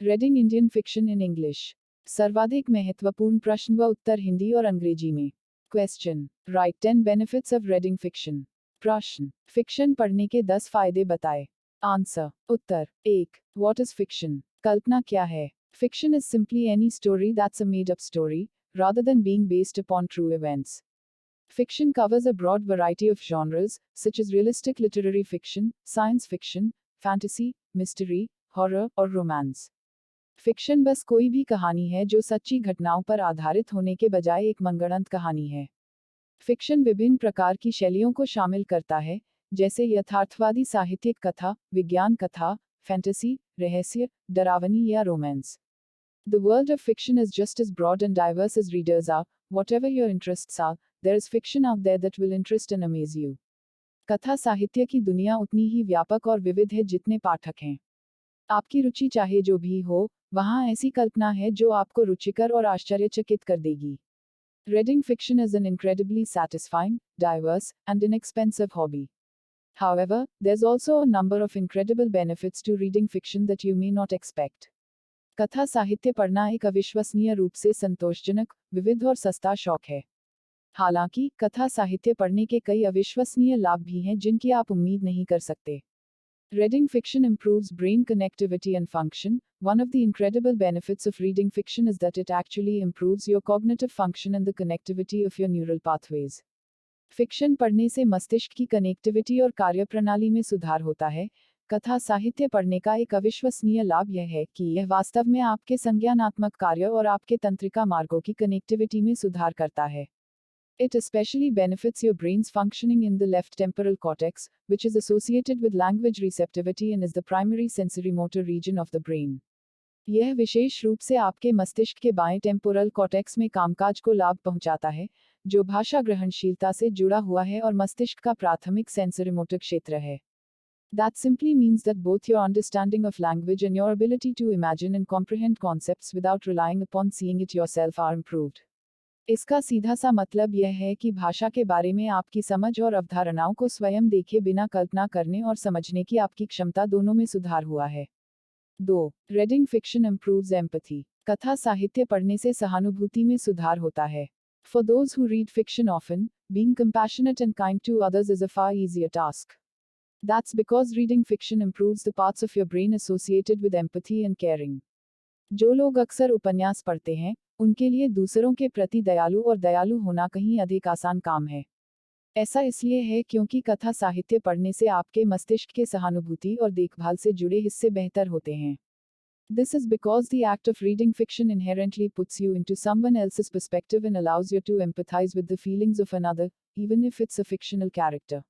Reading Indian fiction in English. सर्वाधिक महत्वपूर्ण प्रश्न व उत्तर हिंदी और अंग्रेजी में। Question, write 10 benefits of reading fiction. प्रश्न, फिक्शन पढ़ने के 10 फायदे बताएं। आंसर, उत्तर 1. What is fiction? कल्पना क्या है? Fiction is simply any story that's a made up story rather than being based upon true events. Fiction covers a broad variety of genres, such as realistic literary fiction, science fiction, fantasy, mystery, horror, और romance. Fiction बस कोई भी कहानी है जो सच्ची घटनाओं पर आधारित होने के बजाय एक मनगढ़ंत कहानी है। फिक्शन विभिन्न प्रकार की शैलियों को शामिल करता है, जैसे यथार्थवादी साहित्यिक कथा, विज्ञान कथा, फैंटेसी, रहस्य, डरावनी या romance. The world of fiction is just as broad and diverse as readers are. Whatever your interests are, there is fiction out there that will interest and amaze you. कथा साहित्य की दुनिया उतनी ही व्यापक और विविध है जितने पाठक हैं। आपकी रुचि चाहे जो भी हो, वहाँ ऐसी कल्पना है जो आपको रुचिकर और आश्चर्यचकित कर देगी। Reading fiction is an incredibly satisfying, diverse, and inexpensive hobby. However, there's also a number of incredible benefits to reading fiction that you may not expect. कथा साहित्य पढ़ना एक अविश्वसनीय रूप से संतोषजनक, विविध और सस्ता शौक है। हालांकि, कथा साहित्य पढ़ने के कई अविश्वसनीय लाभ भी हैं जिनकी आप उम्मीद नहीं कर सकते। Reading fiction improves brain connectivity and function. One of the incredible benefits of reading fiction is that it actually improves your cognitive function and the connectivity of your neural pathways. Fiction पढ़ने से मस्तिष्क की connectivity और कार्यप्रणाली में सुधार होता है। कथा साहित्य पढ़ने का एक अविश्वसनीय लाभ यह है कि यह वास्तव में आपके संज्ञानात्मक कार्य और आपके तंत्रिका मार्गों की कनेक्टिविटी में सुधार करता है। It especially benefits your brain's functioning in the left temporal cortex, which is associated with language receptivity and is the primary sensorimotor region of the brain. यह विशेष रूप से आपके मस्तिष्क के बाएं टेम्पोरल कॉर्टेक्स में कामकाज को लाभ पहुंचाता है, जो भाषा ग्रहणशीलता से जुड़ा हुआ है और मस्तिष्क का प्राथमिक सेंसरीमोटर क्षेत्र है। That simply means that both your understanding of language and your ability to imagine and comprehend concepts without relying upon seeing it yourself are improved. इसका सीधा सा मतलब यह है कि भाषा के बारे में आपकी समझ और अवधारणाओं को स्वयं देखे बिना कल्पना करने और समझने की आपकी क्षमता दोनों में सुधार हुआ है। 2. Reading fiction improves empathy. कथा साहित्य पढ़ने से सहानुभूति में सुधार होता है। For those who read fiction often, being compassionate and kind to others is a far easier task. That's because reading fiction improves the parts of your brain associated with empathy and caring. जो लोग अक्सर उपन्यास पढ़ते हैं, उनके लिए दूसरों के प्रति दयालु और दयालु होना कहीं अधिक आसान काम है। ऐसा इसलिए है क्योंकि कथा साहित्य पढ़ने से आपके मस्तिष्क के सहानुभूति और देखभाल से जुड़े हिस्से बेहतर होते हैं। This is because the act of reading fiction inherently puts you into someone else's perspective and allows you to empathize with the feelings of another, even if it's a fictional character.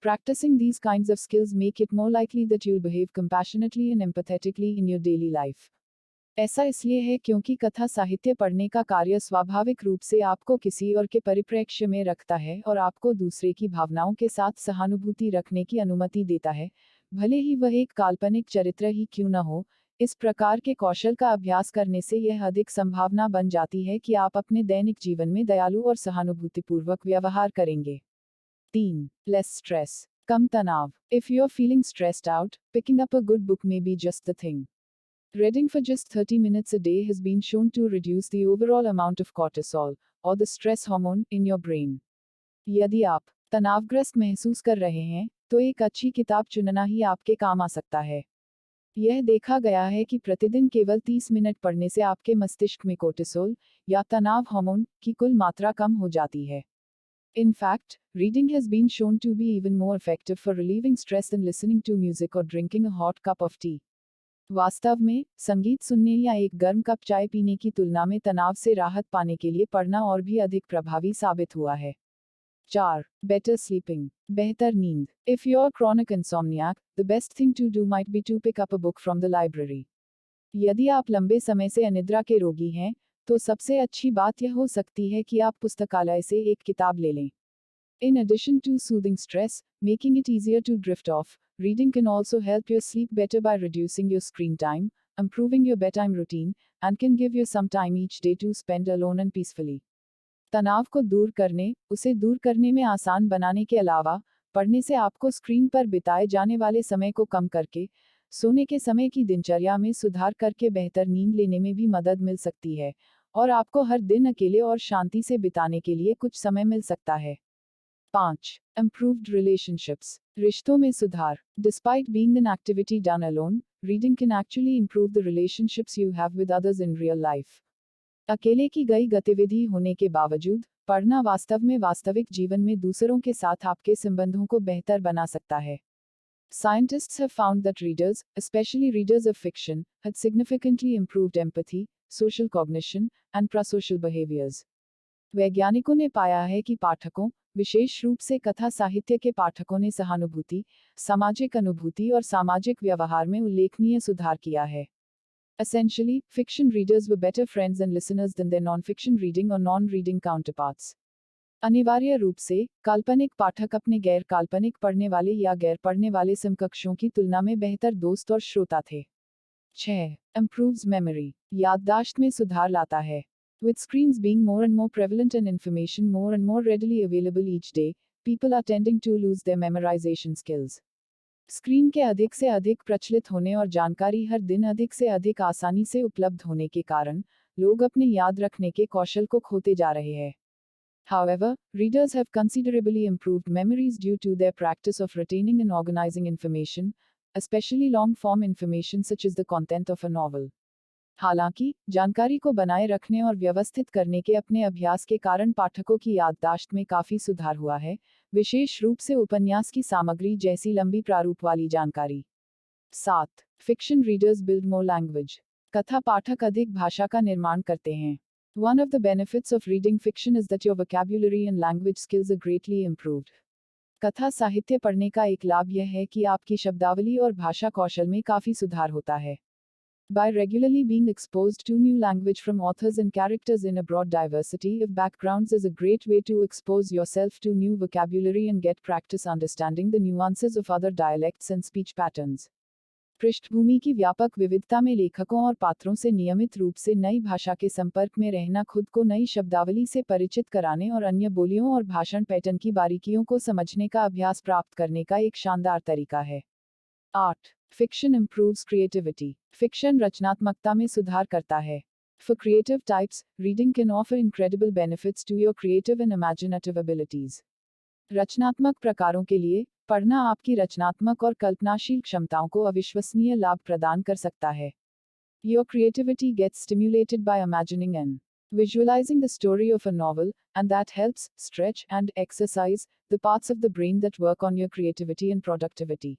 Practicing these kinds of skills make it more likely that you'll behave compassionately and empathetically in your daily life. ऐसा इसलिए है क्योंकि कथा साहित्य पढ़ने का कार्य स्वाभाविक रूप से आपको किसी और के परिप्रेक्ष्य में रखता है और आपको दूसरे की भावनाओं के साथ सहानुभूति रखने की अनुमति देता है, भले ही वह एक काल्पनिक चरित्र ही क्यों न हो। इस प्रकार के कौशल का अभ्यास करने से यह अधिक संभावना बन जाती है कि आप अपने दैनिक जीवन में दयालु और सहानुभूतिपूर्वक व्यवहार करेंगे। 3. Less stress. कम तनाव. If you're feeling stressed out, picking up a good book may be just the thing. Reading for just 30 minutes a day has been shown to reduce the overall amount of cortisol, or the stress hormone, in your brain. यदि आप तनावग्रस्त महसूस कर रहे हैं, तो एक अच्छी किताब चुनना ही आपके काम आ सकता है। यह देखा गया है कि प्रतिदिन केवल 30 मिनट पढ़ने से आपके मस्तिष्क में कोर्टिसोल, या तनाव हार्मोन, की कुल मात्रा कम हो जाती है। In fact, reading has been shown to be even more effective for relieving stress than listening to music or drinking a hot cup of tea. वास्तव में, संगीत सुनने या एक गर्म कप चाय पीने की तुलना में तनाव से राहत पाने के लिए पढ़ना और भी अधिक प्रभावी साबित हुआ है। 4. Better sleeping. बेहतर नींद. If you're a chronic insomniac, the best thing to do might be to pick up a book from the library. यदि आप लंबे समय से अनिद्रा के रोगी हैं, तो सबसे अच्छी बात यह हो सकती है कि आप पुस्तकालय से एक किताब ले लें। In addition to soothing stress, making it easier to drift off, reading can also help you sleep better by reducing your screen time, improving your bedtime routine, and can give you some time each day to spend alone and peacefully. तनाव को दूर करने, उसे दूर करने में आसान बनाने के अलावा, पढ़ने से आपको स्क्रीन पर बिताए जाने वाले समय को कम करके, सोने के समय की दिनचर्या में सुधार करके बेहतर नींद लेने में भी मदद मिल सकती है और आपको हर दिन अकेले और शांति से बिताने के लिए कुछ समय मिल सकता है। 5. Improved relationships. रिश्तों में सुधार. Despite being an activity done alone, reading can actually improve the relationships you have with others in real life. अकेले की गई गतिविधि होने के बावजूद, पढ़ना वास्तव में वास्तविक जीवन में दूसरों के साथ आपके संबंधों को बेहतर बना सकता है। Scientists have found that readers, especially readers of fiction, had significantly improved empathy, social cognition, and prosocial behaviors. वैज्ञानिकों ने पाया है कि पाठकों, विशेष रूप से कथा साहित्य के पाठकों ने सहानुभूति, सामाजिक अनुभूति और सामाजिक व्यवहार में उल्लेखनीय सुधार किया है। Essentially, fiction readers were better friends and listeners than their non-fiction reading or non-reading counterparts. अनिवार्य रूप से, काल्पनिक पाठक अपने गैर काल्पनिक पढ़ने वाले या गैर पढ़ने वाले समकक्षों की तुलना में बेहतर दोस्त और श्रोता थे। 6. Improves memory. याददाश्त में सुधार लाता है। With screens being more and more prevalent and information more and more readily available each day, people are tending to lose their memorization skills. Screen के अधिक से अधिक प्रचलित होने और जानकारी हर दिन अधिक से अधिक आसानी से उपलब्ध होने के कारण लोग अपने याद रखने के कौशल को खोते जा रहे हैं। However, readers have considerably improved memories due to their practice of retaining and organizing information, especially long-form information such as the content of a novel. हालांकि, जानकारी को बनाए रखने और व्यवस्थित करने के अपने अभ्यास के कारण पाठकों की याददाश्त में काफी सुधार हुआ है, विशेष रूप से उपन्यास की सामग्री जैसी लंबी प्रारूप वाली जानकारी। 7. Fiction readers build more language. कथा पाठक अधिक भाषा का निर्माण करते हैं। One of the benefits of reading fiction is that your vocabulary and language skills are greatly improved. कथा साहित्य पढ़ने का एक लाभ यह है कि आपकी शब्दावली और भाषा कौशल में काफी सुधार होता है। By regularly being exposed to new language from authors and characters in a broad diversity of backgrounds is a great way to expose yourself to new vocabulary and get practice understanding the nuances of other dialects and speech patterns. पृष्ठभूमि की व्यापक विविधता में लेखकों और पात्रों से नियमित रूप से नई भाषा के संपर्क में रहना खुद को नई शब्दावली से परिचित कराने और अन्य बोलियों और भाषण पैटर्न की बारीकियों को समझने का अभ्यास प्राप्त करने का एक शानदार तरीका है। 8. Fiction improves creativity. Fiction रचनात्मकता में सुधार करता है। For creative types, reading can offer incredible benefits to your creative and imaginative abilities. रचनात्मक प्रकारों के लिए, पढ़ना आपकी रचनात्मक और कल्पनाशील क्षमताओं को अविश्वसनीय लाभ प्रदान कर सकता है। Your creativity gets stimulated by imagining and visualizing the story of a novel, and that helps stretch and exercise the parts of the brain that work on your creativity and productivity.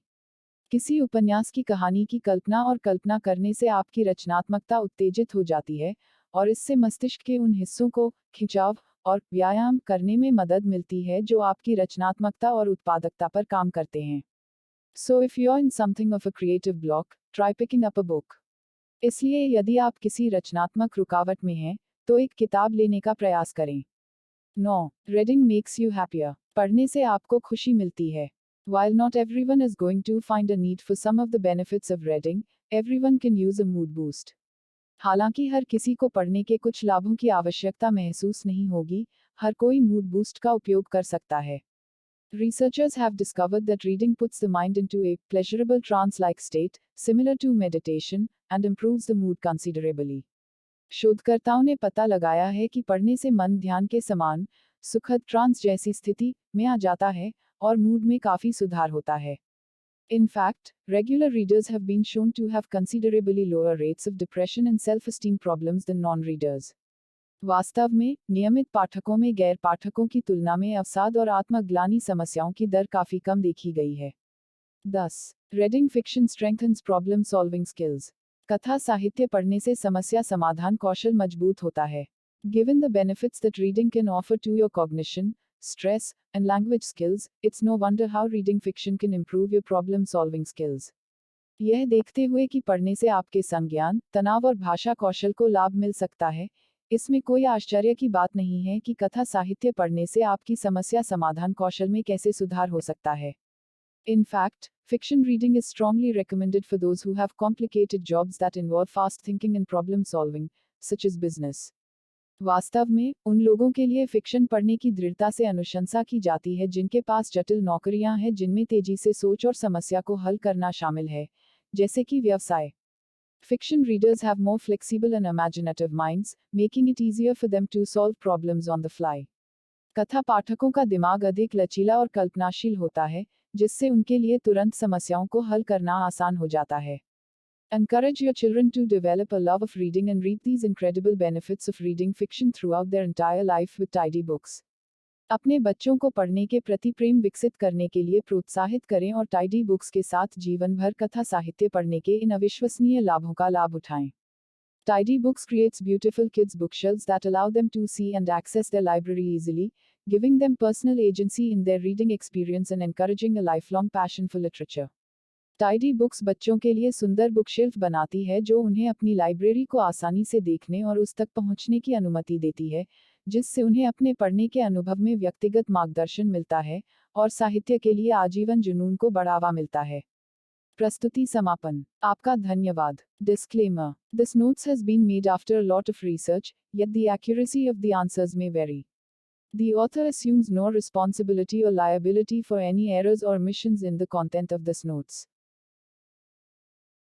किसी उपन्यास की कहानी की कल्पना और कल्पना करने से आपकी रचनात्मकता उत्तेजित हो जाती है और इससे मस्तिष्क के उन हिस्सों को खिंचाव और व्यायाम करने में मदद मिलती है जो आपकी रचनात्मकता और उत्पादकता पर काम करते हैं। So if you're in something of a creative block, try picking up a book. इसलिए यदि आप किसी रचनात्मक रुकावट में हैं, तो एक किताब लेने का प्रयास करें। 9. Reading makes you happier. पढ़ने से आपको खुशी मिलती है। While not everyone is going to find a need for some of the benefits of reading, everyone can use a mood boost. हालांकि हर किसी को पढ़ने के कुछ लाभों की आवश्यकता महसूस नहीं होगी, हर कोई मूड बूस्ट का उपयोग कर सकता है। Researchers have discovered that reading puts the mind into a pleasurable trance-like state, similar to meditation, and improves the mood considerably. शोधकर्ताओं ने पता लगाया है कि पढ़ने से मन ध्यान के समान, सुखद ट्रांस जैसी स्थिति में आ जाता है और मूड में काफी सुधार होता है। In fact, regular readers have been shown to have considerably lower rates of depression and self-esteem problems than non-readers. वास्तव में, नियमित पाठकों में गैर पाठकों की तुलना में अवसाद और आत्मग्लानि समस्याओं की दर काफी कम देखी गई है। 10. Reading fiction strengthens problem-solving skills. कथा साहित्य पढ़ने से समस्या समाधान कौशल मजबूत होता है। Given the benefits that reading can offer to your cognition, stress, and language skills, it's no wonder how reading fiction can improve your problem-solving skills. यह देखते हुए कि पढ़ने से आपके संज्ञान, तनाव और भाषा कौशल को लाभ मिल सकता है, इसमें कोई आश्चर्य की बात नहीं है कि कथा साहित्य पढ़ने से आपकी समस्या समाधान कौशल में कैसे सुधार हो सकता है। In fact, fiction reading is strongly recommended for those who have complicated jobs that involve fast thinking and problem solving, such as business. वास्तव में, उन लोगों के लिए फिक्शन पढ़ने की दृढ़ता से अनुशंसा की जाती है जिनके पास जटिल नौकरियां हैं जिनमें तेजी से सोच और समस्या को हल करना शामिल है, जैसे कि व्यवसाय। Fiction readers have more flexible and imaginative minds, making it easier for them to solve problems on the fly. कथा पाठकों का दिमाग अधिक लचीला और कल्पनाशील होता है, जिससे उनके लिए तुरंत समस्याओं को हल करना आसान हो जाता है। Encourage your children to develop a love of reading and reap these incredible benefits of reading fiction throughout their entire life with tidy books. अपने बच्चों को पढ़ने के प्रति प्रेम विकसित करने के लिए प्रोत्साहित करें और टाइडी बुक्स के साथ जीवन भर कथा साहित्य पढ़ने के इन अविश्वसनीय लाभों का लाभ उठाएं। Tidy Books creates beautiful kids' bookshelves that allow them to see and access their library easily, giving them personal agency in their reading experience and encouraging a lifelong passion for literature. Tidy books बच्चों के लिए सुंदर bookshelf बनाती है जो उन्हें अपनी library को आसानी से देखने और उस तक पहुंचने की अनुमति देती है, जिससे उन्हें अपने पढ़ने के अनुभव में व्यक्तिगत मार्गदर्शन मिलता है और साहित्य के लिए आजीवन जुनून को बढ़ावा मिलता है। प्रस्तुति समापन। आपका धन्यवाद। Disclaimer. This notes has been made after a lot of research, yet the accuracy of the answers may vary. The author assumes no responsibility or liability for any errors or omissions in the content of this notes.